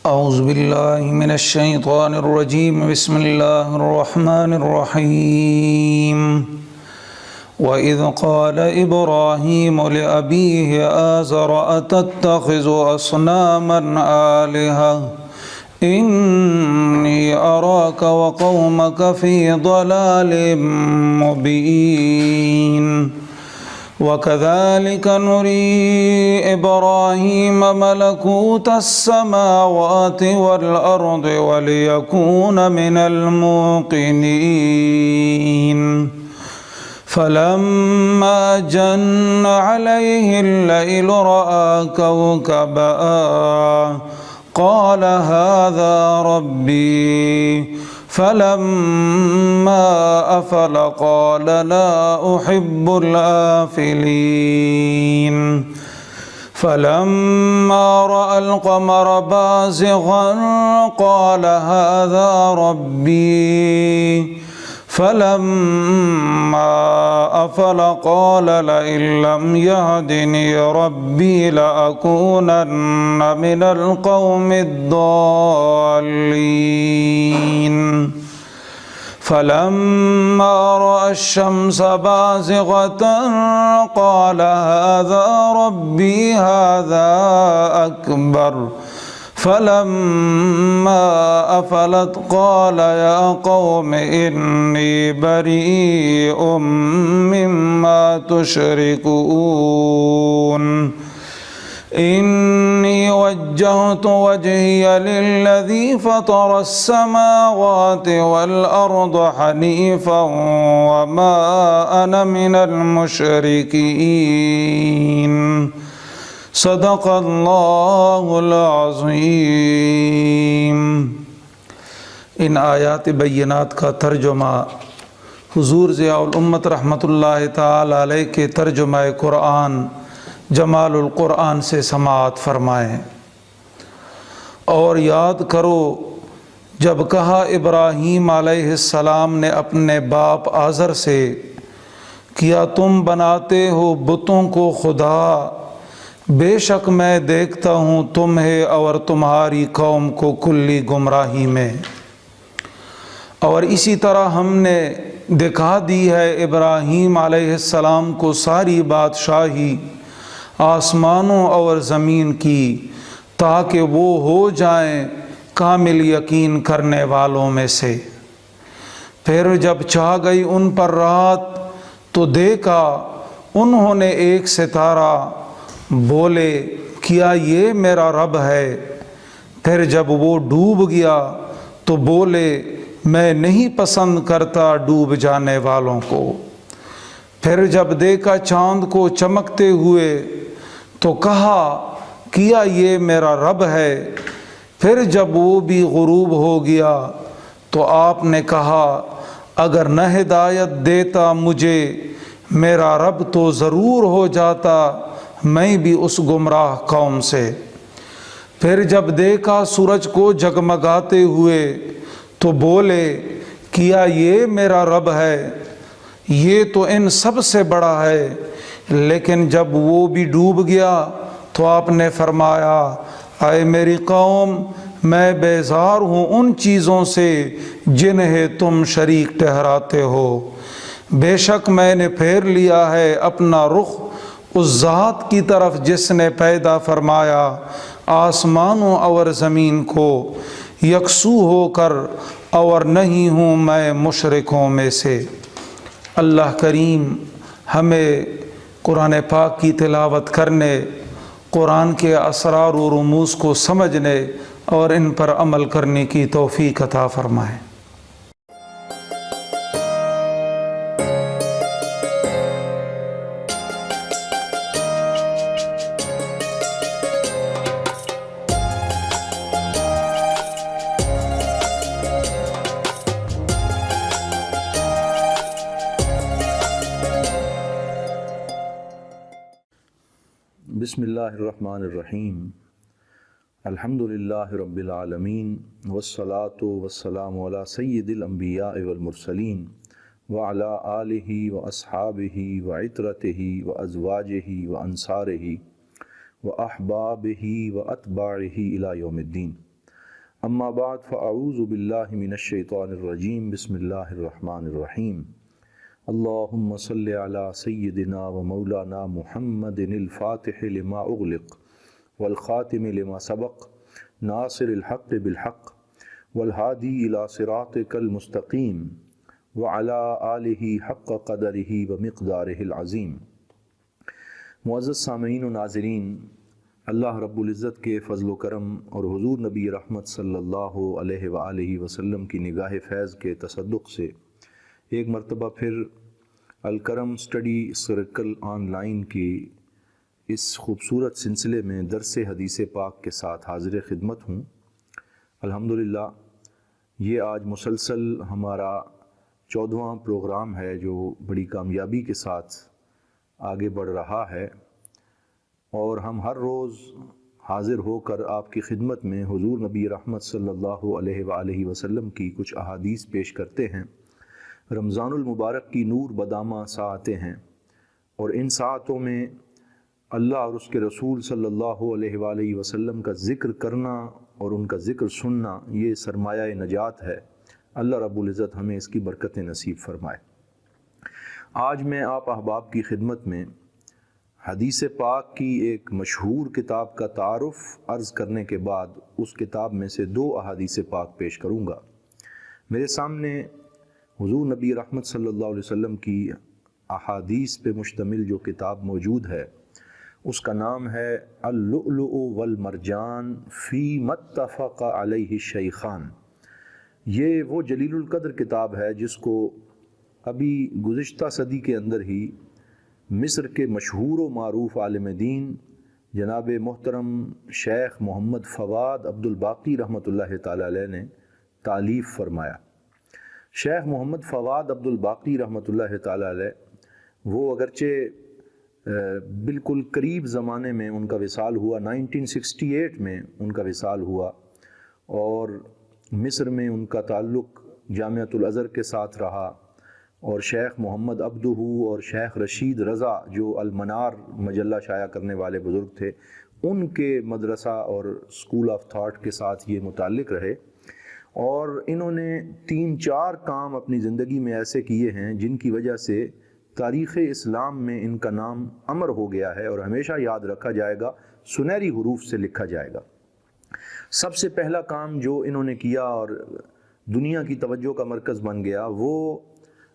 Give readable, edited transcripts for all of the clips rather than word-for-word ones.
اعوذ باللہ من الشیطان الرجیم بسم اللہ الرحمن الرحیم وَإِذْ قَالَ إِبْرَاهِيمُ لِأَبِيهِ آزَرَ أَتَتَّخِذُ أَصْنَامًا آلِهَةً إِنِّي أَرَاكَ وَقَوْمَكَ فِي ضَلَالٍ مُبِينٍ وَكَذَلِكَ نُرِي إِبْرَاهِيمَ مَلَكُوتَ السَّمَاوَاتِ وَالْأَرْضِ وَلِيَكُونَ مِنَ الْمُوقِنِينَ فَلَمَّا جَنَّ عَلَيْهِ اللَّيْلُ رَأَىٰ كَوْكَبًا قَالَ هَٰذَا رَبِّي فَلَمَّا أَفَلَ قَالَ لَا أُحِبُّ الْآفِلِينَ فَلَمَّا رَأَى الْقَمَرَ بَازِغًا قَالَ هَٰذَا رَبِّي فَلَمَّا أَفَلَ قَالَ لَئِن لَّمْ يَهْدِنِي رَبِّي لَأَكُونَنَّ مِنَ الْقَوْمِ الضَّالِّينَ فَلَمَّا رَأَى الشَّمْسَ بَازِغَةً قَالَ هَٰذَا رَبِّي هَٰذَا أَكْبَرُ فَلَمَّا أَفَلَتْ قَالَ يَا قَوْمِ إِنِّي بَرِيءٌ مِّمَّا تُشْرِكُونَ إِنِّي وَجَّهْتُ وَجْهِيَ لِلَّذِي فَطَرَ السَّمَاوَاتِ وَالْأَرْضَ حَنِيفًا وَمَا أَنَا مِنَ الْمُشْرِكِينَ صدق اللہ العظیم۔ ان آیات بینات کا ترجمہ حضور ضیاء الامت رحمۃ اللہ تعالی علیہ کے ترجمہ قرآن جمال القرآن سے سماعت فرمائیں۔ اور یاد کرو جب کہا ابراہیم علیہ السلام نے اپنے باپ آزر سے، کیا تم بناتے ہو بتوں کو خدا؟ بے شک میں دیکھتا ہوں تمہیں اور تمہاری قوم کو کلی گمراہی میں۔ اور اسی طرح ہم نے دکھا دی ہے ابراہیم علیہ السلام کو ساری بادشاہی آسمانوں اور زمین کی، تاکہ وہ ہو جائیں کامل یقین کرنے والوں میں سے۔ پھر جب چھا گئی ان پر رات تو دیکھا انہوں نے ایک ستارہ، بولے کیا یہ میرا رب ہے؟ پھر جب وہ ڈوب گیا تو بولے میں نہیں پسند کرتا ڈوب جانے والوں کو۔ پھر جب دیکھا چاند کو چمکتے ہوئے تو کہا کیا یہ میرا رب ہے؟ پھر جب وہ بھی غروب ہو گیا تو آپ نے کہا اگر نہ ہدایت دیتا مجھے میرا رب تو ضرور ہو جاتا میں بھی اس گمراہ قوم سے۔ پھر جب دیکھا سورج کو جگمگاتے ہوئے تو بولے کیا یہ میرا رب ہے؟ یہ تو ان سب سے بڑا ہے۔ لیکن جب وہ بھی ڈوب گیا تو آپ نے فرمایا اے میری قوم میں بیزار ہوں ان چیزوں سے جنہیں تم شریک ٹھہراتے ہو۔ بے شک میں نے پھیر لیا ہے اپنا رخ اس ذات کی طرف جس نے پیدا فرمایا آسمانوں اور زمین کو یکسو ہو کر، اور نہیں ہوں میں مشرکوں میں سے۔ اللہ کریم ہمیں قرآن پاک کی تلاوت کرنے، قرآن کے اسرار و رموز کو سمجھنے اور ان پر عمل کرنے کی توفیق عطا فرمائے۔ بسم اللہ الرحمن الرحیم۔ الحمدللہ رب العالمین والصلاة والسلام علی سید الانبیاء والمرسلین وعلی آلہ واصحابہ وعترتہ وازواجہ وانصارہ واحبابہ واتباعہ الی یوم الدین۔ اما بعد فاعوذ باللہ من الشیطان الرجیم بسم اللہ الرحمن الرحیم اللہم صلی علی سیدنا و مولانا محمد الفاتح لما اغلق والخاتم لما سبق ناصر الحق بالحق والہادی الی صراطک المستقیم وعلی آلہ حق قدرہ ومقدارہ العظیم۔ معزز سامعین و ناظرین، اللہ رب العزت کے فضل و کرم اور حضور نبی رحمت صلی اللہ علیہ وآلہ وسلم کی نگاہ فیض کے تصدق سے ایک مرتبہ پھر Al-Karam study circle on line کی اس خوبصورت سلسلے میں درس حدیث پاک کے ساتھ حاضر خدمت ہوں۔ الحمدللہ یہ آج مسلسل ہمارا 14واں پروگرام ہے جو بڑی کامیابی کے ساتھ آگے بڑھ رہا ہے، اور ہم ہر روز حاضر ہو کر آپ کی خدمت میں حضور نبی رحمت صلی اللہ علیہ وآلہ وسلم کی کچھ احادیث پیش کرتے ہیں۔ رمضان المبارک کی نور بدامہ ساعتیں ہیں، اور ان ساعتوں میں اللہ اور اس کے رسول صلی اللہ علیہ وآلہ وسلم کا ذکر کرنا اور ان کا ذکر سننا یہ سرمایہ نجات ہے۔ اللہ رب العزت ہمیں اس کی برکت نصیب فرمائے۔ آج میں آپ احباب کی خدمت میں حدیث پاک کی ایک مشہور کتاب کا تعارف عرض کرنے کے بعد اس کتاب میں سے 2 احادیث پاک پیش کروں گا۔ میرے سامنے حضور نبی رحمت صلی اللہ علیہ وسلم کی احادیث پہ مشتمل جو کتاب موجود ہے اس کا نام ہے اللؤلؤ والمرجان فی متفق علیہ الشیخان۔ یہ وہ جلیل القدر کتاب ہے جس کو ابھی گزشتہ صدی کے اندر ہی مصر کے مشہور و معروف عالم دین جناب محترم شیخ محمد فواد عبد الباقی رحمۃ اللہ تعالی علیہ نے تالیف فرمایا۔ شیخ محمد فواد عبد الباقی رحمۃ اللہ تعالی علیہ وہ اگرچہ بالکل قریب زمانے میں ان کا وصال ہوا، 1968 میں ان کا وصال ہوا، اور مصر میں ان کا تعلق جامعۃ الازہر کے ساتھ رہا، اور شیخ محمد عبدہ اور شیخ رشید رضا جو المنار مجلہ شائع کرنے والے بزرگ تھے ان کے مدرسہ اور اسکول آف تھاٹ کے ساتھ یہ متعلق رہے، اور انہوں نے 3-4 کام اپنی زندگی میں ایسے کیے ہیں جن کی وجہ سے تاریخ اسلام میں ان کا نام امر ہو گیا ہے اور ہمیشہ یاد رکھا جائے گا، سنہری حروف سے لکھا جائے گا۔ سب سے پہلا کام جو انہوں نے کیا اور دنیا کی توجہ کا مرکز بن گیا وہ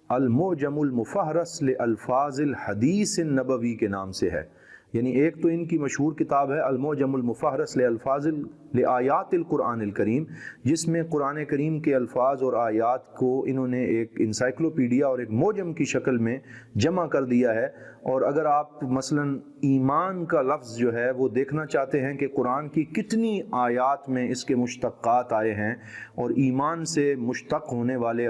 المعجم المفہرس لالفاظ الحدیث النبوی کے نام سے ہے۔ یعنی ایک تو ان کی مشہور کتاب ہے المعجم المفہرس لآیات القرآن الکریم، جس میں قرآن کریم کے الفاظ اور آیات کو انہوں نے ایک انسائکلوپیڈیا اور ایک معجم کی شکل میں جمع کر دیا ہے۔ اور اگر آپ مثلا ایمان کا لفظ جو ہے وہ دیکھنا چاہتے ہیں کہ قرآن کی کتنی آیات میں اس کے مشتقات آئے ہیں اور ایمان سے مشتق ہونے والے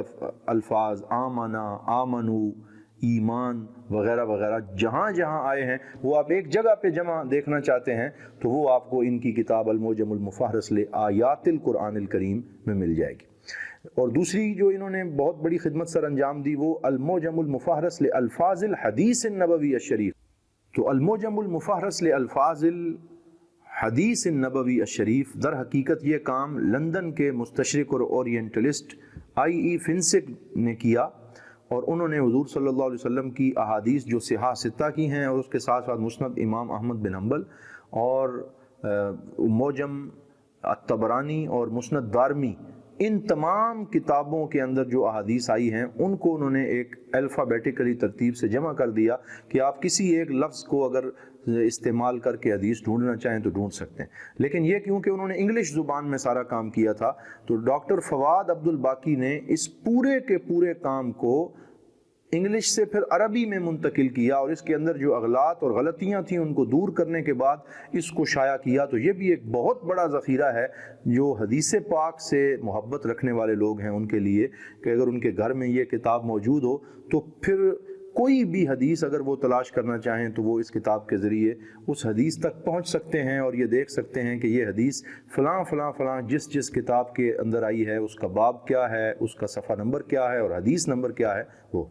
الفاظ آمنا، آمنو، ایمان وغیرہ وغیرہ جہاں جہاں آئے ہیں وہ آپ ایک جگہ پہ جمع دیکھنا چاہتے ہیں تو وہ آپ کو ان کی کتاب المعجم المفہرس لآیات القرآن الکریم میں مل جائے گی۔ اور دوسری جو انہوں نے بہت بڑی خدمت سر انجام دی وہ المعجم المفہرس لالفاظ الحدیث النبوی الشریف۔ تو المعجم المفہرس لالفاظ الحدیث النبوی الشریف در حقیقت یہ کام لندن کے مستشرق اور اورینٹلسٹ I.E. فنسک نے کیا، اور انہوں نے حضور صلی اللہ علیہ وسلم کی احادیث جو صحاح ستہ کی ہیں اور اس کے ساتھ ساتھ مسند امام احمد بن حنبل اور معجم الطبرانی اور مسند دارمی، ان تمام کتابوں کے اندر جو احادیث آئی ہیں ان کو انہوں نے ایک الفابیٹیکلی ترتیب سے جمع کر دیا کہ آپ کسی ایک لفظ کو اگر استعمال کر کے حدیث ڈھونڈنا چاہیں تو ڈھونڈ سکتے ہیں۔ لیکن یہ کیونکہ انہوں نے انگلش زبان میں سارا کام کیا تھا تو ڈاکٹر فواد عبد الباقی نے اس پورے کے پورے کام کو انگلش سے پھر عربی میں منتقل کیا، اور اس کے اندر جو اغلاط اور غلطیاں تھیں ان کو دور کرنے کے بعد اس کو شائع کیا۔ تو یہ بھی ایک بہت بڑا ذخیرہ ہے جو حدیث پاک سے محبت رکھنے والے لوگ ہیں ان کے لیے، کہ اگر ان کے گھر میں یہ کتاب موجود ہو تو پھر کوئی بھی حدیث اگر وہ تلاش کرنا چاہیں تو وہ اس کتاب کے ذریعے اس حدیث تک پہنچ سکتے ہیں اور یہ دیکھ سکتے ہیں کہ یہ حدیث فلاں فلاں فلاں جس کتاب کے اندر آئی ہے اس کا باب کیا ہے، اس کا صفحہ نمبر کیا ہے اور حدیث نمبر کیا ہے وہ۔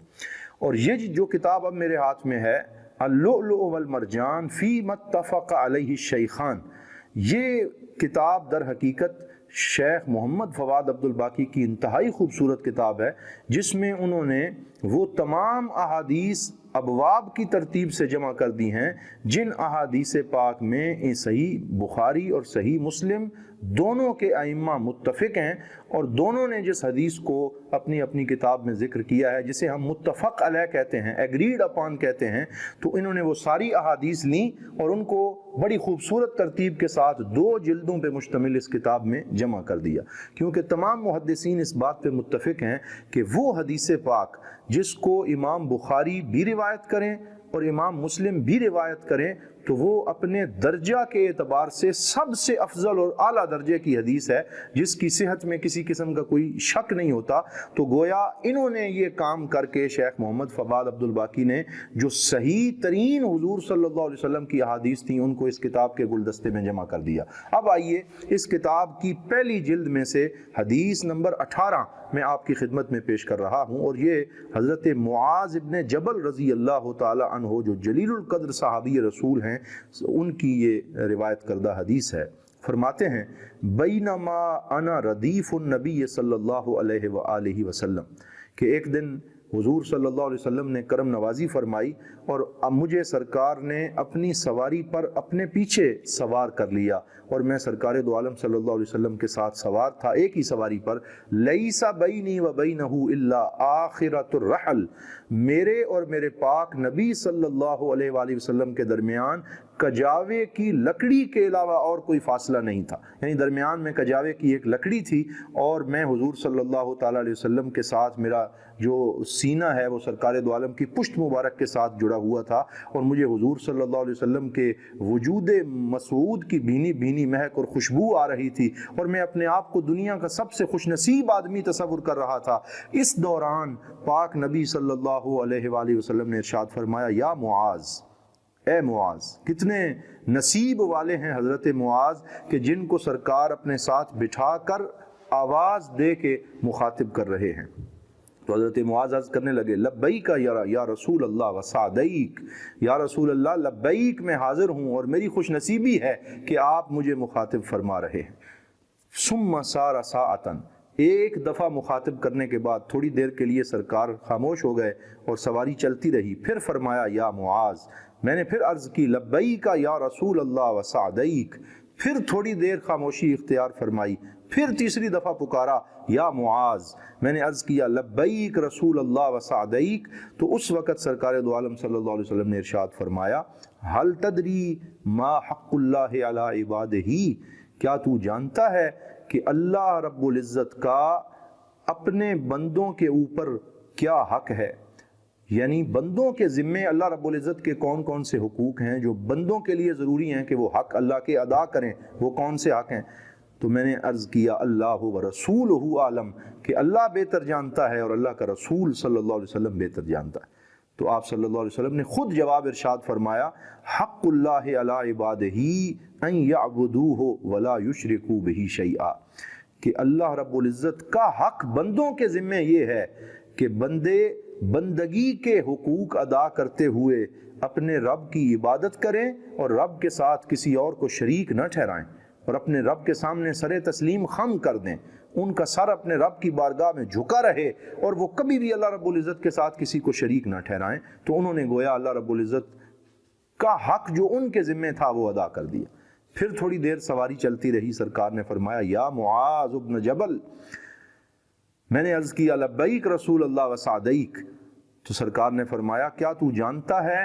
اور یہ جو کتاب اب میرے ہاتھ میں ہے اللؤلؤ والمرجان فی متفق علیہ الشیخان، یہ کتاب در حقیقت شیخ محمد فواد عبد الباقی کی انتہائی خوبصورت کتاب ہے، جس میں انہوں نے وہ تمام احادیث ابواب کی ترتیب سے جمع کر دی ہیں جن احادیث پاک میں صحیح بخاری اور صحیح مسلم دونوں کے ائمہ متفق ہیں، اور دونوں نے جس حدیث کو اپنی اپنی کتاب میں ذکر کیا ہے جسے ہم متفق علیہ کہتے ہیں، ایگریڈ اپان کہتے ہیں، تو انہوں نے وہ ساری احادیث لیں اور ان کو بڑی خوبصورت ترتیب کے ساتھ 2 جلدوں پہ مشتمل اس کتاب میں جمع کر دیا، کیونکہ تمام محدثین اس بات پہ متفق ہیں کہ وہ حدیث پاک جس کو امام بخاری بھی روایت کریں اور امام مسلم بھی روایت کریں تو وہ اپنے درجہ کے اعتبار سے سب سے افضل اور اعلیٰ درجے کی حدیث ہے، جس کی صحت میں کسی قسم کا کوئی شک نہیں ہوتا۔ تو گویا انہوں نے یہ کام کر کے شیخ محمد فواد عبد الباقی نے جو صحیح ترین حضور صلی اللہ علیہ وسلم کی احادیث تھیں ان کو اس کتاب کے گلدستے میں جمع کر دیا۔ اب آئیے اس کتاب کی پہلی جلد میں سے حدیث نمبر 18 میں آپ کی خدمت میں پیش کر رہا ہوں، اور یہ حضرت معاذ ابن جبل رضی اللہ تعالی عنہ جو جلیل القدر صحابی رسول ہیں ان کی یہ روایت کردہ حدیث ہے۔ فرماتے ہیں بینما انا ردیف النبی صلی اللہ علیہ وآلہ وسلم، کہ ایک دن حضور صلی اللہ علیہ وسلم نے کرم نوازی فرمائی اور مجھے سرکار نے اپنی سواری پر اپنے پیچھے سوار کر لیا، اور میں سرکار دو عالم صلی اللہ علیہ وسلم کے ساتھ سوار تھا ایک ہی سواری پر۔ لیس بینی و بینہ الا آخرۃ الرحل، میرے اور میرے پاک نبی صلی اللہ علیہ وآلہ وسلم کے درمیان کجاوے کی لکڑی کے علاوہ اور کوئی فاصلہ نہیں تھا، یعنی درمیان میں کجاوے کی ایک لکڑی تھی، اور میں حضور صلی اللہ تعالیٰ علیہ وسلم کے ساتھ میرا جو سینہ ہے وہ سرکار دو عالم کی پشت مبارک کے ساتھ جڑا ہوا تھا، اور مجھے حضور صلی اللہ علیہ وسلم کے وجود مسعود کی بھینی بھینی مہک اور خوشبو آ رہی تھی، اور میں اپنے آپ کو دنیا کا سب سے خوش نصیب آدمی تصور کر رہا تھا۔ اس دوران پاک نبی صلی اللہ علیہ وآلہ وسلم نے ارشاد فرمایا یا معاذ، اے معاذ، کتنے نصیب والے ہیں حضرت معاذ کہ جن کو سرکار اپنے ساتھ بٹھا کر آواز دے کے مخاطب کر رہے ہیں۔ تو حضرت معاذ عرض کرنے لگے لبیک یا رسول اللہ وسعدیک، یا رسول اللہ لبیک، میں حاضر ہوں اور میری خوش نصیبی ہے کہ آپ مجھے مخاطب فرما رہے ہیں۔ ثم سار ساعتن، ایک دفعہ مخاطب کرنے کے بعد تھوڑی دیر کے لیے سرکار خاموش ہو گئے اور سواری چلتی رہی، پھر فرمایا یا معاذ، میں نے پھر عرض کی لبیک یا رسول اللہ وسعدیک، پھر تھوڑی دیر خاموشی اختیار فرمائی، پھر تیسری دفعہ پکارا یا معاذ، میں نے عرض کیا لبیک رسول اللہ وسعدیک۔ تو اس وقت سرکار دو عالم صلی اللہ علیہ وسلم نے ارشاد فرمایا هل تدری ما حق اللہ علی عبادہ، کیا تو جانتا ہے کہ اللہ رب العزت کا اپنے بندوں کے اوپر کیا حق ہے، یعنی بندوں کے ذمے اللہ رب العزت کے کون کون سے حقوق ہیں جو بندوں کے لیے ضروری ہیں کہ وہ حق اللہ کے ادا کریں، وہ کون سے حق ہیں؟ تو میں نے عرض کیا اللہ و رسولہ عالم، کہ اللہ بہتر جانتا ہے اور اللہ کا رسول صلی اللہ علیہ وسلم بہتر جانتا ہے۔ تو آپ صلی اللہ علیہ وسلم نے خود جواب ارشاد فرمایا حق اللہ علی عبادہ ان یعبدوہ ولا یشرکوا بہ شیئا، کہ اللہ رب العزت کا حق بندوں کے ذمے یہ ہے کہ بندے بندگی کے حقوق ادا کرتے ہوئے اپنے رب کی عبادت کریں اور رب کے ساتھ کسی اور کو شریک نہ ٹھہرائیں، اور اپنے رب کے سامنے سر تسلیم خم کر دیں، ان کا سر اپنے رب کی بارگاہ میں جھکا رہے اور وہ کبھی بھی اللہ رب العزت کے ساتھ کسی کو شریک نہ ٹھہرائیں۔ تو انہوں نے گویا اللہ رب العزت کا حق جو ان کے ذمے تھا وہ ادا کر دیا۔ پھر تھوڑی دیر سواری چلتی رہی، سرکار نے فرمایا یا معاذ ابن جبل، میں نے عرض کیا لبیک رسول اللہ وسعدیک، تو سرکار نے فرمایا کیا تو جانتا ہے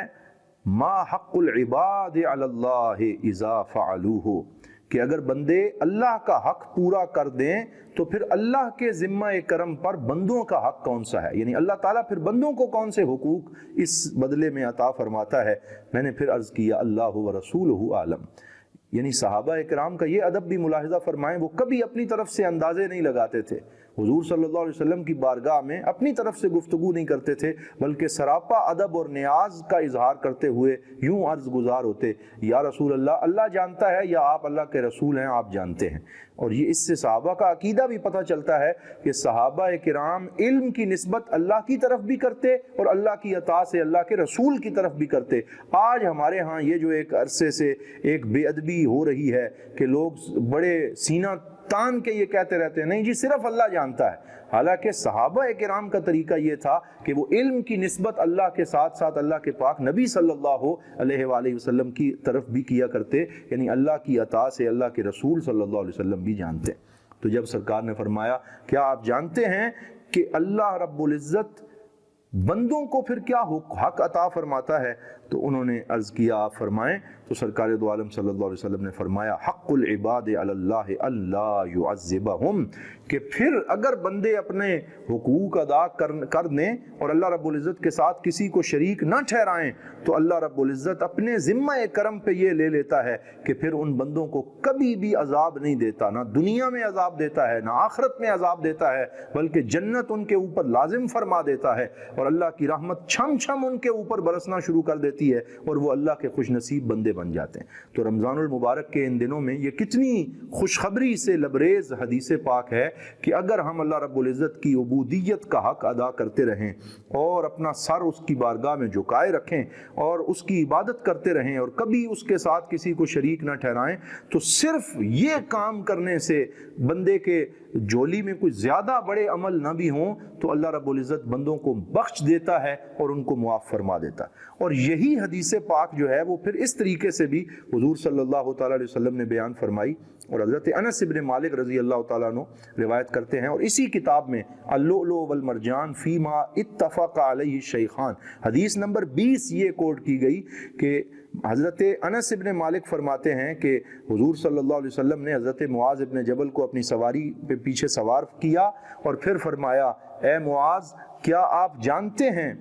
ما حق العباد علی اللہ اذا فعلوہ، کہ اگر بندے اللہ کا حق پورا کر دیں تو پھر اللہ کے ذمہ کرم پر بندوں کا حق کون سا ہے، یعنی اللہ تعالیٰ پھر بندوں کو کون سے حقوق اس بدلے میں عطا فرماتا ہے۔ میں نے پھر عرض کیا اللہ و رسولہ عالم، یعنی صحابہ اکرام کا یہ ادب بھی ملاحظہ فرمائیں، وہ کبھی اپنی طرف سے اندازے نہیں لگاتے تھے، حضور صلی اللہ علیہ وسلم کی بارگاہ میں اپنی طرف سے گفتگو نہیں کرتے تھے، بلکہ سراپا ادب اور نیاز کا اظہار کرتے ہوئے یوں عرض گزار ہوتے یا رسول اللہ، اللہ جانتا ہے یا آپ اللہ کے رسول ہیں، آپ جانتے ہیں۔ اور یہ اس سے صحابہ کا عقیدہ بھی پتہ چلتا ہے کہ صحابہ کرام علم کی نسبت اللہ کی طرف بھی کرتے اور اللہ کی عطا سے اللہ کے رسول کی طرف بھی کرتے۔ آج ہمارے ہاں یہ جو ایک عرصے سے ایک بے ادبی ہو رہی ہے کہ لوگ بڑے سینہ تان کے یہ کہتے رہتے ہیں نہیں جی صرف اللہ جانتا ہے، حالانکہ صحابہ کرام کا طریقہ یہ تھا کہ وہ علم کی نسبت اللہ کے ساتھ ساتھ اللہ کے پاک نبی صلی اللہ علیہ وآلہ وسلم کی طرف بھی کیا کرتے، یعنی اللہ کی عطا سے اللہ کے رسول صلی اللہ علیہ وسلم بھی جانتے۔ تو جب سرکار نے فرمایا کیا آپ جانتے ہیں کہ اللہ رب العزت بندوں کو پھر کیا حق عطا فرماتا ہے، تو انہوں نے عرض کیا آپ فرمائیں، تو سرکار دو عالم صلی اللہ علیہ وسلم نے فرمایا حق العباد علی اللہ اللہ یعذبہم، کہ پھر اگر بندے اپنے حقوق ادا کر دیں اور اللہ رب العزت کے ساتھ کسی کو شریک نہ ٹھہرائیں، تو اللہ رب العزت اپنے ذمہ کرم پہ یہ لے لیتا ہے کہ پھر ان بندوں کو کبھی بھی عذاب نہیں دیتا، نہ دنیا میں عذاب دیتا ہے نہ آخرت میں عذاب دیتا ہے، بلکہ جنت ان کے اوپر لازم فرما دیتا ہے اور اللہ کی رحمت چھم چھم ان کے اوپر برسنا شروع کر دیتی ہے اور وہ اللہ کے خوش نصیب بندے بن جاتے ہیں۔ تو رمضان المبارک کے ان دنوں میں یہ کتنی خوشخبری سے لبریز حدیث پاک ہے کہ اگر ہم اللہ رب العزت کی عبودیت کا حق ادا کرتے رہیں اور اپنا سر اس کی بارگاہ میں جھکائے رکھیں اور اس کی عبادت کرتے رہیں اور کبھی اس کے ساتھ کسی کو شریک نہ ٹھہرائیں، تو صرف یہ کام کرنے سے بندے کے جولی میں کوئی زیادہ بڑے عمل نہ بھی ہوں تو اللہ رب العزت بندوں کو بخش دیتا ہے اور ان کو معاف فرما دیتا ہے۔ اور یہی حدیث پاک جو ہے وہ پھر اس طریقے سے بھی حضور صلی اللہ تعالیٰ علیہ وسلم نے بیان فرمائی، اور حضرت انس بن مالک رضی اللہ تعالیٰ عنہ روایت کرتے ہیں، اور اسی کتاب میں اللؤلؤ والمرجان فیما اتفق علیہ الشیخان حدیث نمبر 20 یہ کوٹ کی گئی کہ حضرت انس بن مالک فرماتے ہیں کہ حضور صلی اللہ علیہ وسلم نے حضرت معاذ بن جبل کو اپنی سواری پہ پیچھے سوار کیا اور پھر فرمایا اے معاذ کیا آپ جانتے ہیں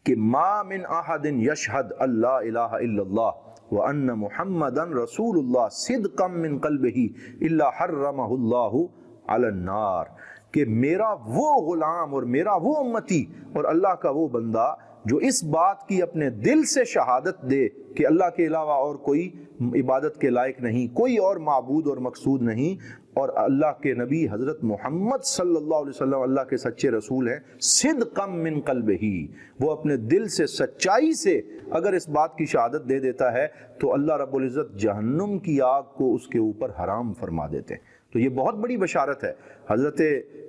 کہ ما من احد یشہد اللہ الہ الا اللہ وان محمدا رسول اللہ صدقا من قلبہ الا حرمہ اللہ علی النار، کہ میرا وہ غلام اور میرا وہ امتی اور اللہ کا وہ بندہ جو اس بات کی اپنے دل سے شہادت دے کہ اللہ کے علاوہ اور کوئی عبادت کے لائق نہیں، کوئی اور معبود اور مقصود نہیں، اور اللہ کے نبی حضرت محمد صلی اللہ علیہ وسلم اللہ کے سچے رسول ہیں، صدقا من قلبہ، وہ اپنے دل سے سچائی سے اگر اس بات کی شہادت دے دیتا ہے تو اللہ رب العزت جہنم کی آگ کو اس کے اوپر حرام فرما دیتے ہیں۔ تو یہ بہت بڑی بشارت ہے۔ حضرت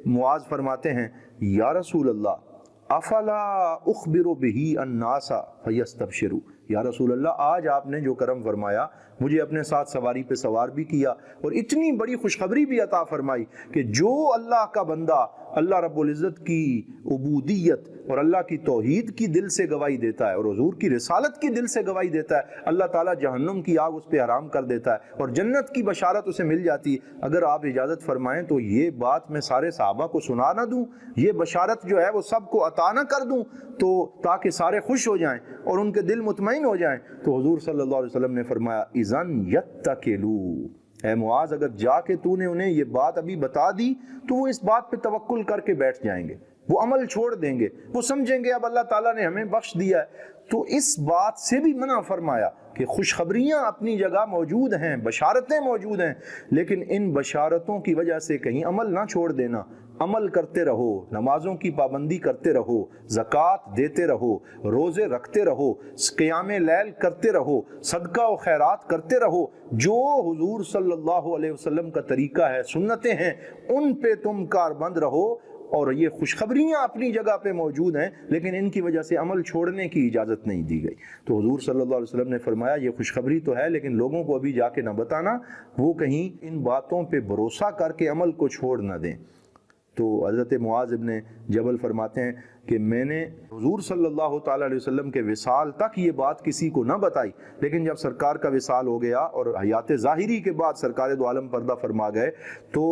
معاذ فرماتے ہیں یا رسول اللہ افلا اخبر به الناس فیستبشروا، یا رسول اللہ آج آپ نے جو کرم فرمایا، مجھے اپنے ساتھ سواری پہ سوار بھی کیا اور اتنی بڑی خوشخبری بھی عطا فرمائی کہ جو اللہ کا بندہ اللہ رب العزت کی عبودیت اور اللہ کی توحید کی دل سے گواہی دیتا ہے اور حضور کی رسالت کی دل سے گواہی دیتا ہے، اللہ تعالیٰ جہنم کی آگ اس پہ حرام کر دیتا ہے اور جنت کی بشارت اسے مل جاتی ہے۔ اگر آپ اجازت فرمائیں تو یہ بات میں سارے صحابہ کو سنا نہ دوں، یہ بشارت جو ہے وہ سب کو عطا نہ کر دوں تو تاکہ سارے خوش ہو جائیں اور ان کے دل مطمئن ہو جائیں۔ تو حضور صلی اللہ علیہ وسلم نے فرمایا اذن یتکلوا، اے معاذ اگر جا کے تو نے انہیں یہ بات ابھی بتا دی تو وہ اس بات پہ توکل کر کے بیٹھ جائیں گے، وہ عمل چھوڑ دیں گے، وہ سمجھیں گے اب اللہ تعالیٰ نے ہمیں بخش دیا ہے۔ تو اس بات سے بھی منع فرمایا کہ خوشخبریاں اپنی جگہ موجود ہیں، بشارتیں موجود ہیں، لیکن ان بشارتوں کی وجہ سے کہیں عمل نہ چھوڑ دینا، عمل کرتے رہو، نمازوں کی پابندی کرتے رہو، زکوٰۃ دیتے رہو، روزے رکھتے رہو، قیام لیل کرتے رہو، صدقہ و خیرات کرتے رہو، جو حضور صلی اللہ علیہ وسلم کا طریقہ ہے، سنتیں ہیں، ان پہ تم کاربند رہو۔ اور یہ خوشخبریاں اپنی جگہ پہ موجود ہیں لیکن ان کی وجہ سے عمل چھوڑنے کی اجازت نہیں دی گئی۔ تو حضور صلی اللہ علیہ وسلم نے فرمایا یہ خوشخبری تو ہے لیکن لوگوں کو ابھی جا کے نہ بتانا، وہ کہیں ان باتوں پہ بھروسہ کر کے عمل کو چھوڑ نہ دیں۔ تو حضرت معاذ ابن جبل فرماتے ہیں کہ میں نے حضور صلی اللہ تعالیٰ علیہ وسلم کے وصال تک یہ بات کسی کو نہ بتائی، لیکن جب سرکار کا وصال ہو گیا اور حیات ظاہری کے بعد سرکار دو عالم پردہ فرما گئے تو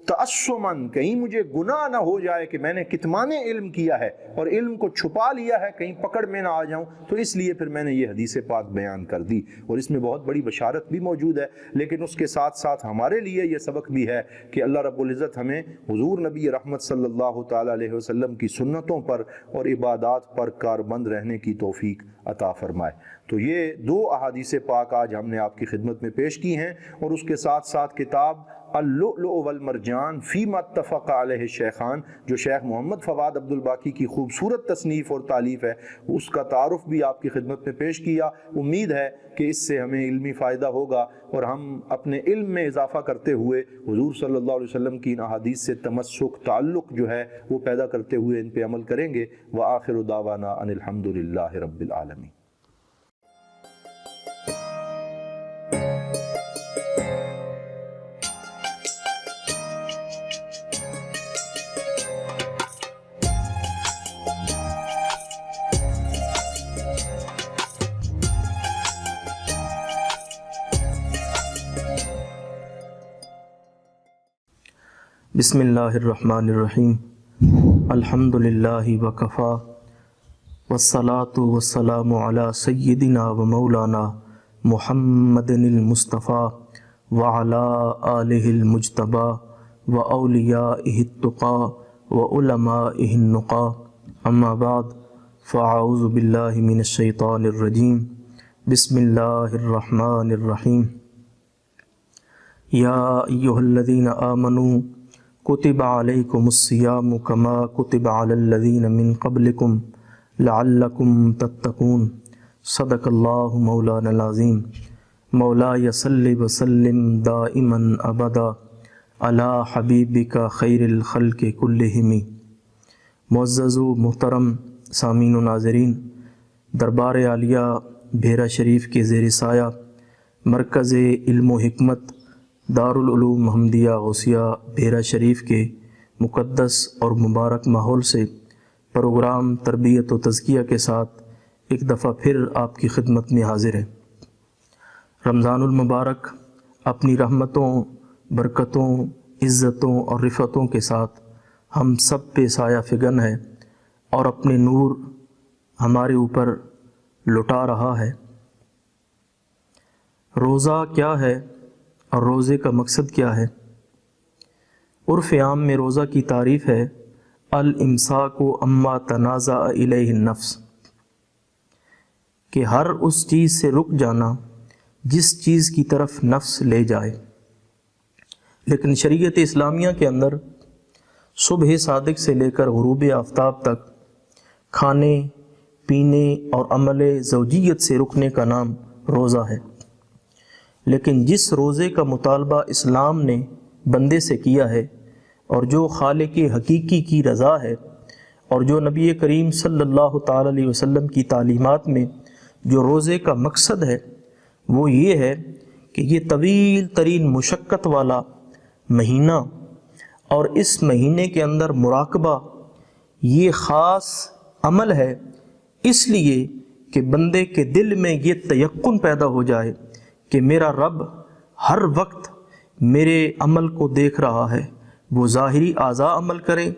تعصماً کہیں مجھے گناہ نہ ہو جائے کہ میں نے کتمان علم کیا ہے اور علم کو چھپا لیا ہے، کہیں پکڑ میں نہ آ جاؤں، تو اس لیے پھر میں نے یہ حدیث پاک بیان کر دی۔ اور اس میں بہت بڑی بشارت بھی موجود ہے، لیکن اس کے ساتھ ساتھ ہمارے لیے یہ سبق بھی ہے کہ اللہ رب العزت ہمیں حضور نبی رحمت صلی اللہ تعالیٰ علیہ وسلم کی سنتوں پر اور عبادات پر کاربند رہنے کی توفیق عطا فرمائے۔ تو یہ دو احادیث پاک آج ہم نے آپ کی خدمت میں پیش کی ہیں، اور اس کے ساتھ ساتھ کتاب اللؤلؤ والمرجان فیما اتفق علیہ الشیخان، جو شیخ محمد فواد عبد الباقی کی خوبصورت تصنیف اور تالیف ہے، اس کا تعارف بھی آپ کی خدمت میں پیش کیا۔ امید ہے کہ اس سے ہمیں علمی فائدہ ہوگا اور ہم اپنے علم میں اضافہ کرتے ہوئے حضور صلی اللہ علیہ وسلم کی ان احادیث سے تمسک، تعلق جو ہے وہ پیدا کرتے ہوئے ان پہ عمل کریں گے۔ وآخر دعوانا ان الحمد للہ رب العالمین۔ بسم اللہ الرحمن الرحیم، الحمد للہ وکفا والصلاة والسلام علی سیدنا و مولانا محمد المصطفیٰ وعلی آلہ المجتبیٰ و اولیائہ التقیٰ و علمائہ النقیٰ، اما بعد فاعوذ باللہ من الشیطان الرجیم، بسم اللہ الرحمن الرحیم۔ یا ایہا الذین آمنوا کتب علیکم الصیام کما کتب علی الذین من قبلکم لعلکم تتقون، صدق اللہ مولانا العظیم۔ مولایا صلی وسلم دائما ابدا علی حبیبک خیر الخلق کلہم۔ معزز و محترم سامعین و ناظرین، دربار عالیہ بھیرا شریف کے زیر سایہ مرکز علم و حکمت دارالعلوم محمدیہ غوثیہ بھیرا شریف کے مقدس اور مبارک ماحول سے پروگرام تربیت و تزکیہ کے ساتھ ایک دفعہ پھر آپ کی خدمت میں حاضر ہے۔ رمضان المبارک اپنی رحمتوں، برکتوں، عزتوں اور رفعتوں کے ساتھ ہم سب پہ سایہ فگن ہے اور اپنے نور ہمارے اوپر لٹا رہا ہے۔ روزہ کیا ہے اور روزے کا مقصد کیا ہے؟ عرف عام میں روزہ کی تعریف ہے الامساک اما تنازع الیہ النفس، کہ ہر اس چیز سے رک جانا جس چیز کی طرف نفس لے جائے۔ لیکن شریعت اسلامیہ کے اندر صبح صادق سے لے کر غروب آفتاب تک کھانے پینے اور عمل زوجیت سے رکنے کا نام روزہ ہے۔ لیکن جس روزے کا مطالبہ اسلام نے بندے سے کیا ہے اور جو خالق حقیقی کی رضا ہے اور جو نبی کریم صلی اللہ تعالی علیہ وسلم کی تعلیمات میں جو روزے کا مقصد ہے، وہ یہ ہے کہ یہ طویل ترین مشقت والا مہینہ اور اس مہینے کے اندر مراقبہ یہ خاص عمل ہے، اس لیے کہ بندے کے دل میں یہ تیقن پیدا ہو جائے کہ میرا رب ہر وقت میرے عمل کو دیکھ رہا ہے، وہ ظاہری اعضاء عمل کرے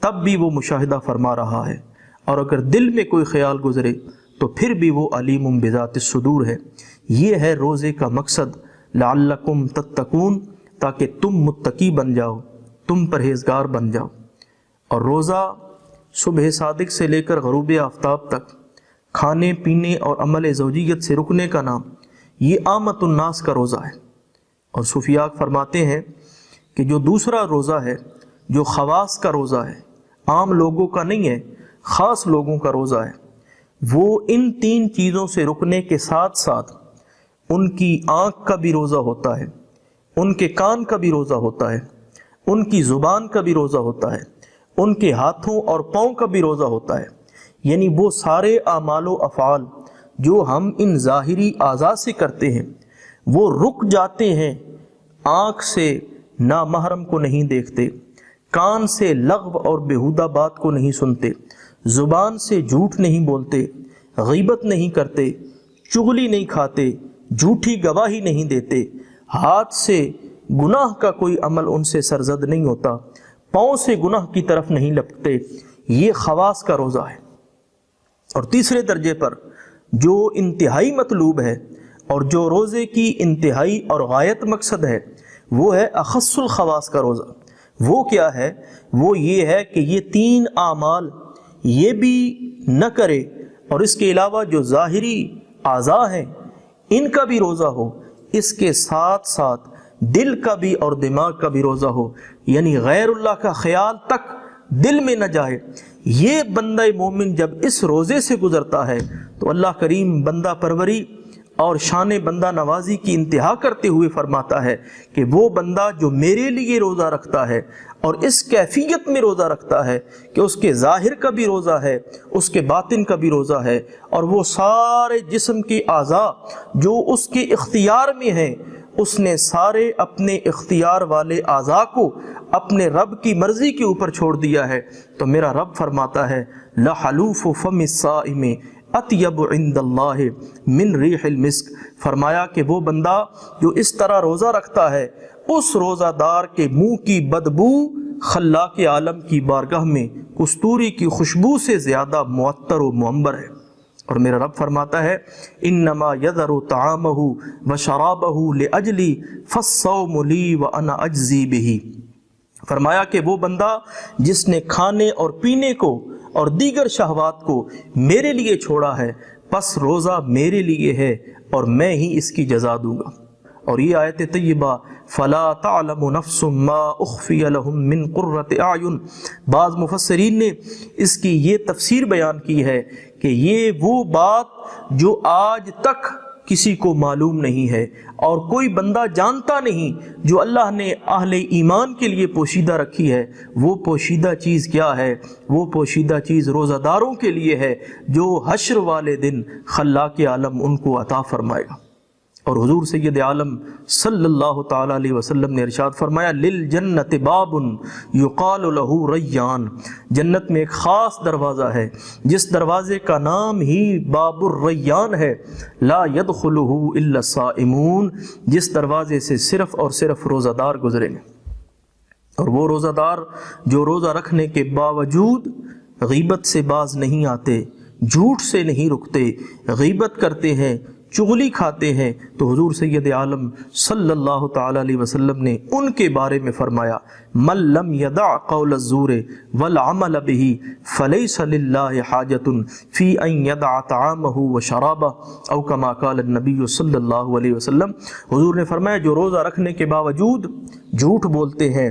تب بھی وہ مشاہدہ فرما رہا ہے، اور اگر دل میں کوئی خیال گزرے تو پھر بھی وہ علیم بذات الصدور ہے۔ یہ ہے روزے کا مقصد، لعلکم تتقون، تاکہ تم متقی بن جاؤ، تم پرہیزگار بن جاؤ۔ اور روزہ صبح صادق سے لے کر غروب آفتاب تک کھانے پینے اور عمل زوجیت سے رکنے کا نام یہ عامت الناس کا روزہ ہے۔ اور صوفیاء فرماتے ہیں کہ جو دوسرا روزہ ہے، جو خواص کا روزہ ہے، عام لوگوں کا نہیں ہے، خاص لوگوں کا روزہ ہے، وہ ان تین چیزوں سے رکنے کے ساتھ ساتھ ان کی آنکھ کا بھی روزہ ہوتا ہے، ان کے کان کا بھی روزہ ہوتا ہے، ان کی زبان کا بھی روزہ ہوتا ہے، ان کے ہاتھوں اور پاؤں کا بھی روزہ ہوتا ہے۔ یعنی وہ سارے اعمال و افعال جو ہم ان ظاہری اعضاء سے کرتے ہیں وہ رک جاتے ہیں۔ آنکھ سے نامحرم کو نہیں دیکھتے، کان سے لغو اور بیہودہ بات کو نہیں سنتے، زبان سے جھوٹ نہیں بولتے، غیبت نہیں کرتے، چغلی نہیں کھاتے، جھوٹی گواہی نہیں دیتے، ہاتھ سے گناہ کا کوئی عمل ان سے سرزد نہیں ہوتا، پاؤں سے گناہ کی طرف نہیں لپکتے۔ یہ خواص کا روزہ ہے۔ اور تیسرے درجے پر جو انتہائی مطلوب ہے اور جو روزے کی انتہائی اور غایت مقصد ہے، وہ ہے اخص الخواص کا روزہ۔ وہ کیا ہے؟ وہ یہ ہے کہ یہ تین اعمال یہ بھی نہ کرے اور اس کے علاوہ جو ظاہری اعضاء ہیں ان کا بھی روزہ ہو، اس کے ساتھ ساتھ دل کا بھی اور دماغ کا بھی روزہ ہو، یعنی غیر اللہ کا خیال تک دل میں نہ جائے۔ یہ بندہ مومن جب اس روزے سے گزرتا ہے تو اللہ کریم بندہ پروری اور شان بندہ نوازی کی انتہا کرتے ہوئے فرماتا ہے کہ وہ بندہ جو میرے لیے روزہ رکھتا ہے اور اس کیفیت میں روزہ رکھتا ہے کہ اس کے ظاہر کا بھی روزہ ہے، اس کے باطن کا بھی روزہ ہے، اور وہ سارے جسم کے اعضاء جو اس کے اختیار میں ہیں اس نے سارے اپنے اختیار والے اعضاء کو اپنے رب کی مرضی کے اوپر چھوڑ دیا ہے، تو میرا رب فرماتا ہے لحلوف فم الصائم اطیب عند اللہ من ریح المسک، فرمایا کہ وہ بندہ جو اس طرح روزہ رکھتا ہے اس روزہ دار کے منہ کی بدبو خلاق عالم کی بارگاہ میں کستوری کی خوشبو سے زیادہ معطر و معمر ہے۔ اور میرا رب فرماتا ہے انما یذر طعامہ وشرابہ لاجلی فالصوم لی وانا اجزی بہ، فرمایا کہ وہ بندہ جس نے کھانے اور پینے کو اور دیگر شہوات کو میرے لیے چھوڑا ہے پس روزہ میرے لیے ہے اور میں ہی اس کی جزا دوں گا۔ اور یہ آیت طیبہ فلا تعلم نفس ما اخفی لهم من قرۃ اعین، بعض مفسرین نے اس کی یہ تفسیر بیان کی ہے کہ یہ وہ بات جو آج تک کسی کو معلوم نہیں ہے اور کوئی بندہ جانتا نہیں، جو اللہ نے اہل ایمان کے لیے پوشیدہ رکھی ہے۔ وہ پوشیدہ چیز کیا ہے؟ وہ پوشیدہ چیز روزہ داروں کے لیے ہے جو حشر والے دن خلاق عالم ان کو عطا فرمائے گا۔ اور حضور سید عالم صلی اللہ تعالیٰ علیہ وسلم نے ارشاد فرمایا للجنت باب یقال له ریان، جنت میں ایک خاص دروازہ ہے جس دروازے کا نام ہی باب الریان ہے، لا يدخلہ الا الصائمون، جس دروازے سے صرف اور صرف روزہ دار گزریں گے۔ اور وہ روزہ دار جو روزہ رکھنے کے باوجود غیبت سے باز نہیں آتے، جھوٹ سے نہیں رکتے، غیبت کرتے ہیں، چغلی کھاتے ہیں، تو حضور سید عالم صلی اللہ تعالیٰ علیہ وسلم نے ان کے بارے میں فرمایا من لم يدع قول الزور والعمل به فليس لله حاجة في ان يدع طعامه وشرابه او كما قال النبي صلی اللہ علیہ وسلم، حضور نے فرمایا جو روزہ رکھنے کے باوجود جھوٹ بولتے ہیں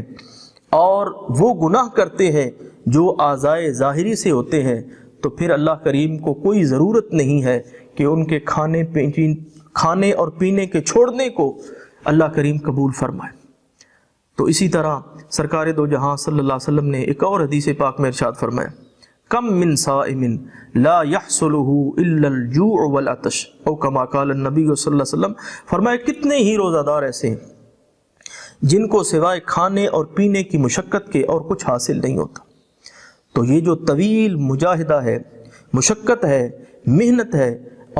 اور وہ گناہ کرتے ہیں جو اعضائے ظاہری سے ہوتے ہیں، تو پھر اللہ کریم کو کوئی ضرورت نہیں ہے کہ ان کے کھانے اور پینے کے چھوڑنے کو اللہ کریم قبول فرمائے۔ تو اسی طرح سرکار دو جہاں صلی اللہ علیہ وسلم نے ایک اور حدیث پاک میں ارشاد فرمایا کم من صائم لا يحصله الا الجوع والعطش او كما قال النبی صلی اللہ علیہ وسلم، فرمایا کتنے ہی روزہ دار ایسے ہیں جن کو سوائے کھانے اور پینے کی مشقت کے اور کچھ حاصل نہیں ہوتا۔ تو یہ جو طویل مجاہدہ ہے، مشقت ہے، محنت ہے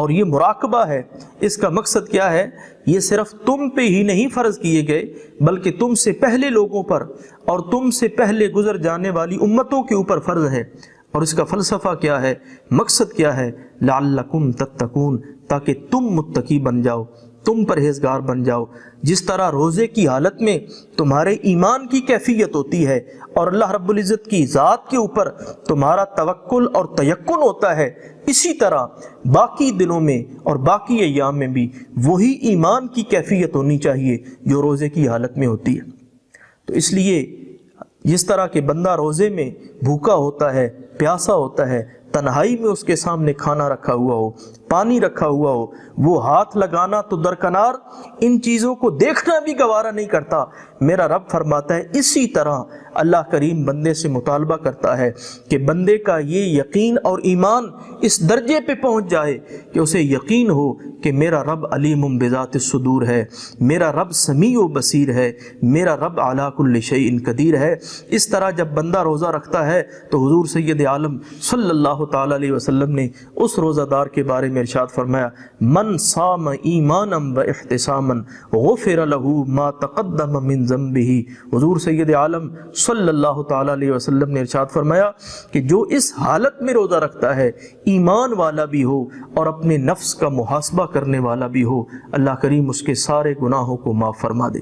اور یہ مراقبہ ہے، اس کا مقصد کیا ہے؟ یہ صرف تم پہ ہی نہیں فرض کیے گئے بلکہ تم سے پہلے لوگوں پر اور تم سے پہلے گزر جانے والی امتوں کے اوپر فرض ہے۔ اور اس کا فلسفہ کیا ہے؟ مقصد کیا ہے؟ لعلکم تتقون، تاکہ تم متقی بن جاؤ، تم پرہیزگار بن جاؤ۔ جس طرح روزے کی حالت میں تمہارے ایمان کی کیفیت ہوتی ہے اور اللہ رب العزت کی ذات کے اوپر تمہارا توکل اور تیقن ہوتا ہے، اسی طرح باقی دنوں میں اور باقی ایام میں بھی وہی ایمان کی کیفیت ہونی چاہیے جو روزے کی حالت میں ہوتی ہے۔ تو اس لیے جس طرح کہ بندہ روزے میں بھوکا ہوتا ہے، پیاسا ہوتا ہے، تنہائی میں اس کے سامنے کھانا رکھا ہوا ہو، پانی رکھا ہوا ہو، وہ ہاتھ لگانا تو درکنار، ان چیزوں کو دیکھنا بھی گوارا نہیں کرتا، میرا رب فرماتا ہے اسی طرح اللہ کریم بندے سے مطالبہ کرتا ہے کہ بندے کا یہ یقین اور ایمان اس درجے پہ پہنچ جائے کہ اسے یقین ہو کہ میرا رب علیم بذات الصدور ہے، میرا رب سمیع و بصیر ہے، میرا رب علی کل شیء قدیر ہے۔ اس طرح جب بندہ روزہ رکھتا ہے تو حضور سید عالم صلی اللہ تعالیٰ علیہ وسلم نے اس روزہ دار کے بارے میں ارشاد فرمایا من صام ایمانا و احتساما غفر له ما تقدم من ذنبه، حضور سید عالم صلی اللہ تعالیٰ علیہ وسلم نے ارشاد فرمایا کہ جو اس حالت میں روزہ رکھتا ہے، ایمان والا بھی ہو اور اپنے نفس کا محاسبہ کرنے والا بھی ہو، اللہ کریم اس کے سارے گناہوں کو معاف فرما دے۔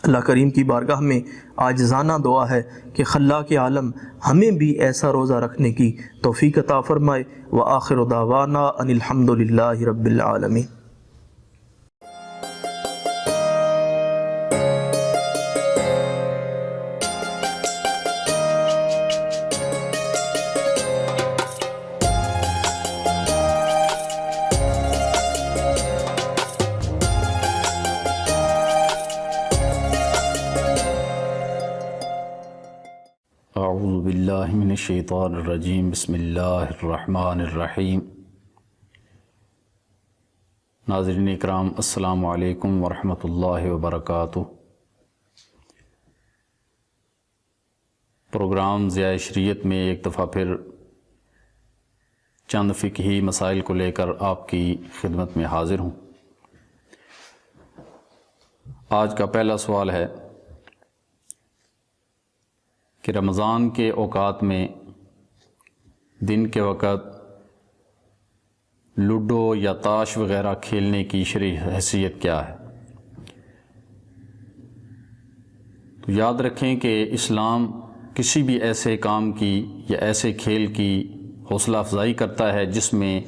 اللہ کریم کی بارگاہ میں عاجزانہ دعا ہے کہ خلاق عالم ہمیں بھی ایسا روزہ رکھنے کی توفیق عطا فرمائے۔ وآخر دعوانا ان الحمد للہ رب العالمین۔ باللہ من الشیطان الرجیم بسم اللہ الرحمن الرحیم۔ ناظرین اکرام، السلام علیکم ورحمۃ اللہ وبرکاتہ۔ پروگرام ضیاء شریعت میں ایک دفعہ پھر چند فقہی مسائل کو لے کر آپ کی خدمت میں حاضر ہوں۔ آج کا پہلا سوال ہے کہ رمضان کے اوقات میں دن کے وقت لوڈو یا تاش وغیرہ کھیلنے کی شرعی حیثیت کیا ہے؟ تو یاد رکھیں کہ اسلام کسی بھی ایسے کام کی یا ایسے کھیل کی حوصلہ افزائی کرتا ہے جس میں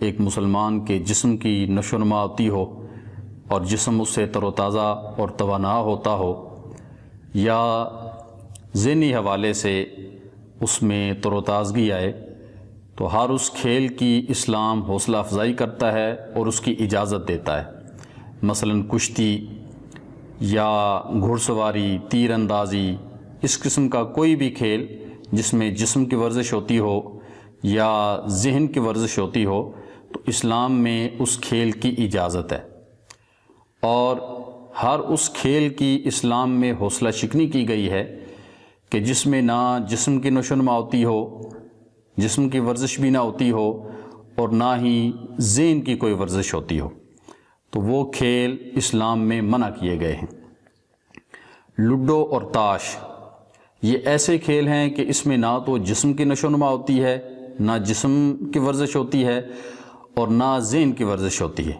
ایک مسلمان کے جسم کی نشو و نما ہوتی ہو اور جسم اس سے تر و تازہ اور توانا ہوتا ہو، یا ذہنی حوالے سے اس میں تر و تازگی آئے، تو ہر اس کھیل کی اسلام حوصلہ افزائی کرتا ہے اور اس کی اجازت دیتا ہے۔ مثلا کشتی یا گھڑ سواری، تیر اندازی، اس قسم کا کوئی بھی کھیل جس میں جسم کی ورزش ہوتی ہو یا ذہن کی ورزش ہوتی ہو، تو اسلام میں اس کھیل کی اجازت ہے۔ اور ہر اس کھیل کی اسلام میں حوصلہ شکنی کی گئی ہے کہ جس میں نہ جسم کی نشو و نما ہوتی ہو، جسم کی ورزش بھی نہ ہوتی ہو، اور نہ ہی ذہن کی کوئی ورزش ہوتی ہو، تو وہ کھیل اسلام میں منع کیے گئے ہیں۔ لوڈو اور تاش یہ ایسے کھیل ہیں کہ اس میں نہ تو جسم کی نشو و نما ہوتی ہے، نہ جسم کی ورزش ہوتی ہے، اور نہ ذہن کی ورزش ہوتی ہے،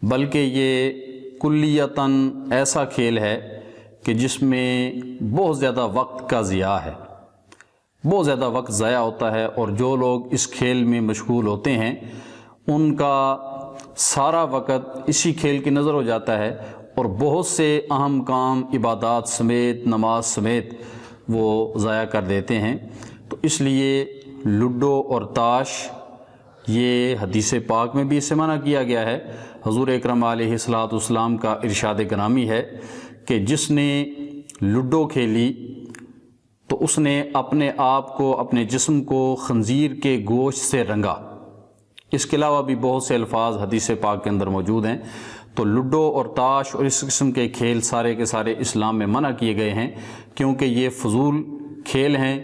بلکہ یہ کلیتاً ایسا کھیل ہے کہ جس میں بہت زیادہ وقت کا ضیاع ہے، بہت زیادہ وقت ضائع ہوتا ہے، اور جو لوگ اس کھیل میں مشغول ہوتے ہیں ان کا سارا وقت اسی کھیل کی نظر ہو جاتا ہے، اور بہت سے اہم کام عبادات سمیت، نماز سمیت وہ ضائع کر دیتے ہیں۔ تو اس لیے لوڈو اور تاش یہ حدیث پاک میں بھی اسے منع کیا گیا ہے۔ حضور اکرم علیہ الصلوۃ والسلام کا ارشاد گرامی ہے کہ جس نے لوڈو کھیلی تو اس نے اپنے آپ کو، اپنے جسم کو خنزیر کے گوشت سے رنگا۔ اس کے علاوہ بھی بہت سے الفاظ حدیث پاک کے اندر موجود ہیں۔ تو لوڈو اور تاش اور اس قسم کے کھیل سارے کے سارے اسلام میں منع کیے گئے ہیں، کیونکہ یہ فضول کھیل ہیں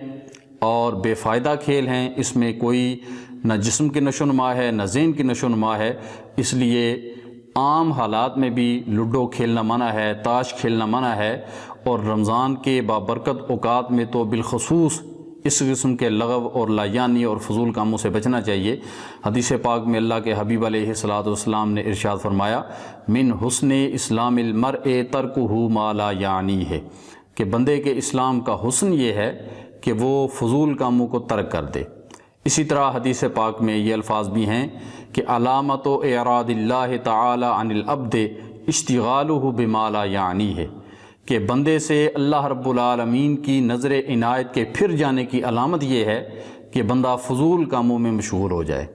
اور بے فائدہ کھیل ہیں۔ اس میں کوئی نہ جسم کی نشو و نما ہے، نہ ذہن کی نشو و نما ہے۔ اس لیے عام حالات میں بھی لوڈو کھیلنا منع ہے، تاش کھیلنا منع ہے، اور رمضان کے بابرکت اوقات میں تو بالخصوص اس قسم کے لغو اور لایانی اور فضول کاموں سے بچنا چاہیے۔ حدیث پاک میں اللہ کے حبیب علیہ الصلوۃ والسلام نے ارشاد فرمایا، من حسن اسلام المرء ترکہ ما لا یعنی ہے، کہ بندے کے اسلام کا حسن یہ ہے کہ وہ فضول کاموں کو ترک کر دے۔ اسی طرح حدیث پاک میں یہ الفاظ بھی ہیں کہ علامت و اعراض اللہ تعالی عن العبد اشتغالہ بما لا یعنی ہے، کہ بندے سے اللہ رب العالمین کی نظر عنایت کے پھر جانے کی علامت یہ ہے کہ بندہ فضول کاموں میں مشغول ہو جائے۔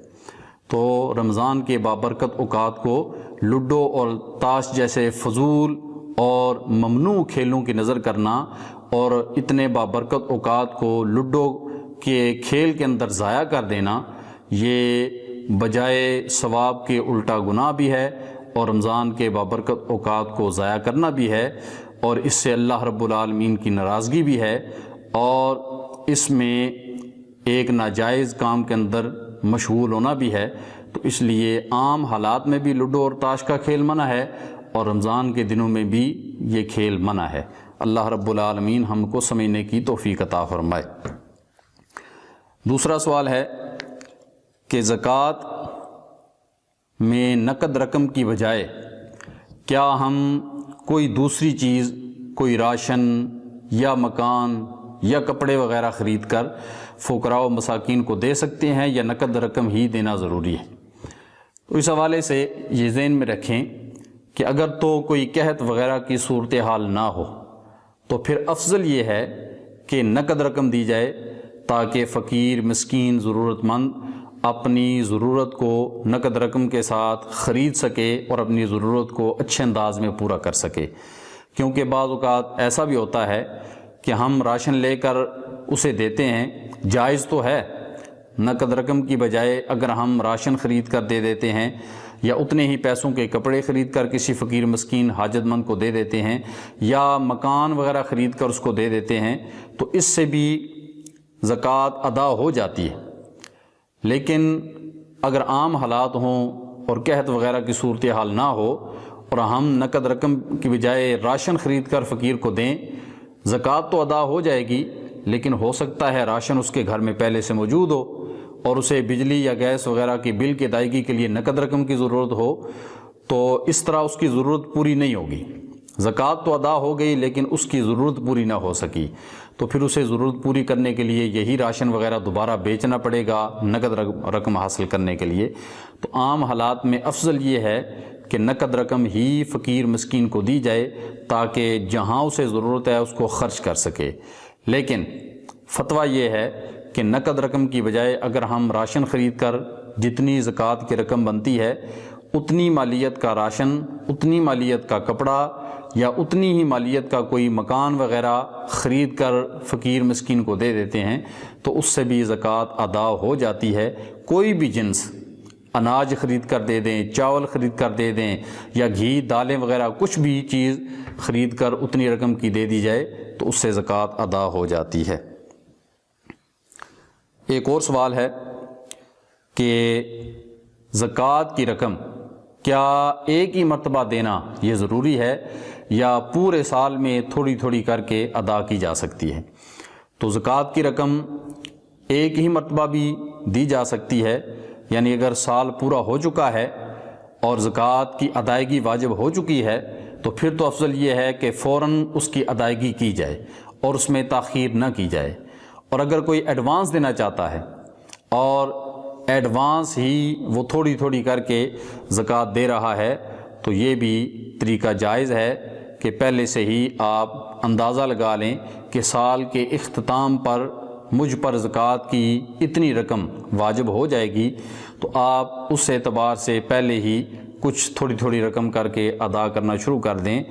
تو رمضان کے بابرکت اوقات کو لوڈو اور تاش جیسے فضول اور ممنوع کھیلوں کی نظر کرنا، اور اتنے بابرکت اوقات کو لوڈو کے کھیل کے اندر ضائع کر دینا، یہ بجائے ثواب کے الٹا گناہ بھی ہے، اور رمضان کے بابرکت اوقات کو ضائع کرنا بھی ہے، اور اس سے اللہ رب العالمین کی ناراضگی بھی ہے، اور اس میں ایک ناجائز کام کے اندر مشغول ہونا بھی ہے۔ تو اس لیے عام حالات میں بھی لوڈو اور تاش کا کھیل منع ہے، اور رمضان کے دنوں میں بھی یہ کھیل منع ہے۔ اللہ رب العالمین ہم کو سمجھنے کی توفیق عطا فرمائے۔ دوسرا سوال ہے کہ زکوٰۃ میں نقد رقم کی بجائے کیا ہم کوئی دوسری چیز، کوئی راشن یا مکان یا کپڑے وغیرہ خرید کر فقراء و مساکین کو دے سکتے ہیں، یا نقد رقم ہی دینا ضروری ہے؟ تو اس حوالے سے یہ ذہن میں رکھیں کہ اگر تو کوئی قحط وغیرہ کی صورتحال نہ ہو تو پھر افضل یہ ہے کہ نقد رقم دی جائے، تاکہ فقیر، مسکین، ضرورت مند اپنی ضرورت کو نقد رقم کے ساتھ خرید سکے اور اپنی ضرورت کو اچھے انداز میں پورا کر سکے۔ کیونکہ بعض اوقات ایسا بھی ہوتا ہے کہ ہم راشن لے کر اسے دیتے ہیں، جائز تو ہے، نقد رقم کی بجائے اگر ہم راشن خرید کر دے دیتے ہیں یا اتنے ہی پیسوں کے کپڑے خرید کر کسی فقیر مسکین حاجت مند کو دے دیتے ہیں یا مکان وغیرہ خرید کر اس کو دے دیتے ہیں تو اس سے بھی زکوٰۃ ادا ہو جاتی ہے۔ لیکن اگر عام حالات ہوں اور قحط وغیرہ کی صورتحال نہ ہو اور ہم نقد رقم کی بجائے راشن خرید کر فقیر کو دیں، زکوٰۃ تو ادا ہو جائے گی، لیکن ہو سکتا ہے راشن اس کے گھر میں پہلے سے موجود ہو اور اسے بجلی یا گیس وغیرہ کی بل کی ادائیگی کے لیے نقد رقم کی ضرورت ہو، تو اس طرح اس کی ضرورت پوری نہیں ہوگی۔ زکوٰۃ تو ادا ہو گئی لیکن اس کی ضرورت پوری نہ ہو سکی، تو پھر اسے ضرورت پوری کرنے کے لیے یہی راشن وغیرہ دوبارہ بیچنا پڑے گا نقد رقم حاصل کرنے کے لیے۔ تو عام حالات میں افضل یہ ہے کہ نقد رقم ہی فقیر مسکین کو دی جائے تاکہ جہاں اسے ضرورت ہے اس کو خرچ کر سکے۔ لیکن فتویٰ یہ ہے کہ نقد رقم کی بجائے اگر ہم راشن خرید کر جتنی زکوٰۃ کی رقم بنتی ہے اتنی مالیت کا راشن، اتنی مالیت کا کپڑا یا اتنی ہی مالیت کا کوئی مکان وغیرہ خرید کر فقیر مسکین کو دے دیتے ہیں تو اس سے بھی زکوٰۃ ادا ہو جاتی ہے۔ کوئی بھی جنس، اناج خرید کر دے دیں، چاول خرید کر دے دیں یا گھی دالیں وغیرہ کچھ بھی چیز خرید کر اتنی رقم کی دے دی جائے تو اس سے زکوٰۃ ادا ہو جاتی ہے۔ ایک اور سوال ہے کہ زکوٰۃ کی رقم کیا ایک ہی مرتبہ دینا یہ ضروری ہے یا پورے سال میں تھوڑی تھوڑی کر کے ادا کی جا سکتی ہے؟ تو زکوٰۃ کی رقم ایک ہی مرتبہ بھی دی جا سکتی ہے، یعنی اگر سال پورا ہو چکا ہے اور زکوٰۃ کی ادائیگی واجب ہو چکی ہے تو پھر تو افضل یہ ہے کہ فوراً اس کی ادائیگی کی جائے اور اس میں تاخیر نہ کی جائے۔ اور اگر کوئی ایڈوانس دینا چاہتا ہے اور ایڈوانس ہی وہ تھوڑی تھوڑی کر کے زکوٰۃ دے رہا ہے تو یہ بھی طریقہ جائز ہے کہ پہلے سے ہی آپ اندازہ لگا لیں کہ سال کے اختتام پر مجھ پر زکوٰۃ کی اتنی رقم واجب ہو جائے گی، تو آپ اس اعتبار سے پہلے ہی کچھ تھوڑی تھوڑی رقم کر کے ادا کرنا شروع کر دیں،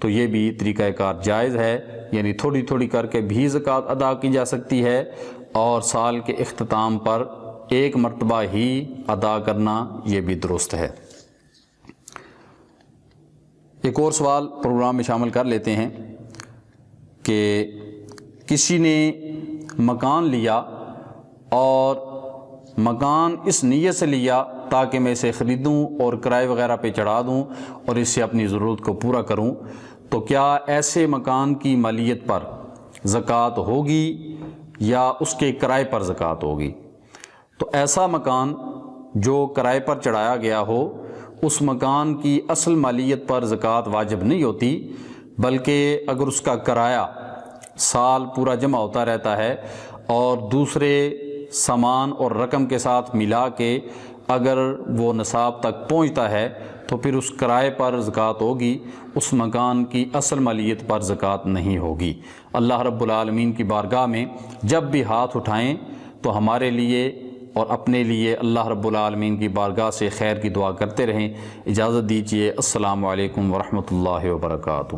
تو یہ بھی طریقہ کار جائز ہے، یعنی تھوڑی تھوڑی کر کے بھی زکوٰۃ ادا کی جا سکتی ہے اور سال کے اختتام پر ایک مرتبہ ہی ادا کرنا یہ بھی درست ہے۔ ایک اور سوال پروگرام میں شامل کر لیتے ہیں کہ کسی نے مکان لیا اور مکان اس نیت سے لیا تاکہ میں اسے خریدوں اور کرائے وغیرہ پہ چڑھا دوں اور اس سے اپنی ضرورت کو پورا کروں، تو کیا ایسے مکان کی مالیت پر زکوٰۃ ہوگی یا اس کے کرائے پر زکوٰۃ ہوگی؟ تو ایسا مکان جو کرائے پر چڑھایا گیا ہو اس مکان کی اصل مالیت پر زکوٰۃ واجب نہیں ہوتی، بلکہ اگر اس کا کرایہ سال پورا جمع ہوتا رہتا ہے اور دوسرے سامان اور رقم کے ساتھ ملا کے اگر وہ نصاب تک پہنچتا ہے تو پھر اس کرائے پر زکوٰۃ ہوگی، اس مکان کی اصل مالیت پر زکوٰۃ نہیں ہوگی۔ اللہ رب العالمین کی بارگاہ میں جب بھی ہاتھ اٹھائیں تو ہمارے لیے اور اپنے لیے اللہ رب العالمین کی بارگاہ سے خیر کی دعا کرتے رہیں۔ اجازت دیجیے، السلام علیکم ورحمۃ اللہ وبرکاتہ۔